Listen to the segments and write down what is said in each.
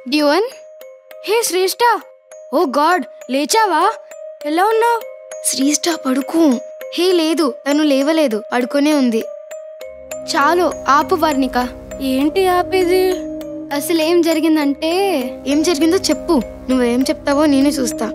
డ్యూవన్. హే శ్రేష్ఠ, ఓ God, లేచావా? ఎలా ఉన్నావు? శ్రేష్ఠ పడుకో. హే లేదు, తను లేవలేదు, పడుకునే ఉంది. చాలు ఆపు వర్ణిక. ఏంటి ఆపేది? అసలు ఏం జరిగిందంటే, ఏం జరిగిందో చెప్పు. నువ్వేం చెప్తావో నేను చూస్తా.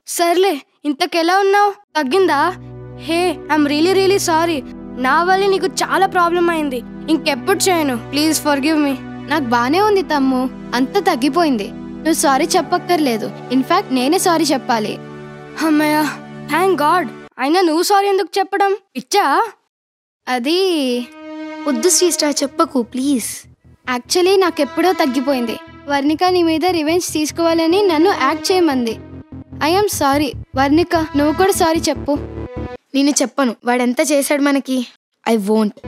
సర్లే, ఇంతకెలా ఉన్నావు? తగ్గిందా? హే, ఐఎమ్ రియలీ సారీ. నా వల్ల నీకు చాలా ప్రాబ్లం అయింది. ఇంకెప్పుడు చేయను. Please forgive me. నాకు బానే ఉంది తమ్ము, అంతా తగ్గిపోయింది. నువ్వు సారీ చెప్పక్కర్లేదు. ఇన్ఫాక్ట్ నేనే సారీ చెప్పాలి. అమ్మయ్య, థ్యాంక్ గాడ్. అయినా నువ్వు సారీ ఎందుకు చెప్పడం? పిచ్చా? అది వద్దు శ్రీష్ఠ, చెప్పకు ప్లీజ్. యాక్చువల్లీ నాకెప్పుడో తగ్గిపోయింది. వర్ణిక నీ మీద రివెంజ్ తీసుకోవాలని నన్ను యాక్ట్ చేయమంది. I'm sorry. వర్ణిక, నువ్వు కూడా సారీ చెప్పు. నేను చెప్పను. వాడెంత చేశాడు మనకి. I won't.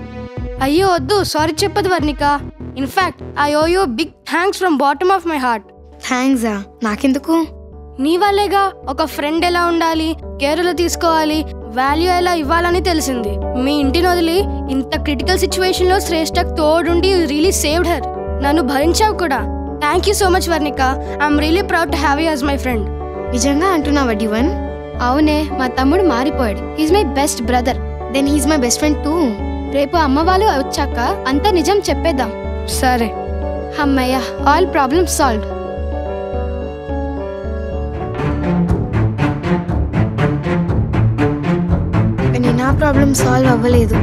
అయ్యో వద్దు, సారీ చెప్పదు Varnika. In fact I owe you big thanks from bottom of my heart. థ్యాంక్సా? నాకెందుకు? నీ వల్లేగా ఒక ఫ్రెండ్ ఎలా ఉండాలి, కేర్లు తీసుకోవాలి, వాల్యూ ఎలా ఇవ్వాలని తెలిసింది. మీ ఇంటిని వదిలి ఇంత క్రిటికల్ సిచ్యువేషన్ లో శ్రేష్ఠకు తోడుండి రియలీ సేవ్డ్ హర్. నన్ను భరించావు కూడా. Thank you so much Varnika. I'm really proud to have you as my friend. నిజంగా అంటున్నావా డ్యూవన్? అవునే, మా తమ్ముడు మారిపోయాడు. He's my best brother. Then he's my best friend too. రేపు అమ్మ వాళ్ళు వచ్చాక అంతా నిజం చెప్పేద్దాం. సరే. అమ్మయ్య, ఆల్ ప్రాబ్లమ్స్ సాల్వ్డ్. కానీ నా ప్రాబ్లం సాల్వ్ అవ్వలేదు.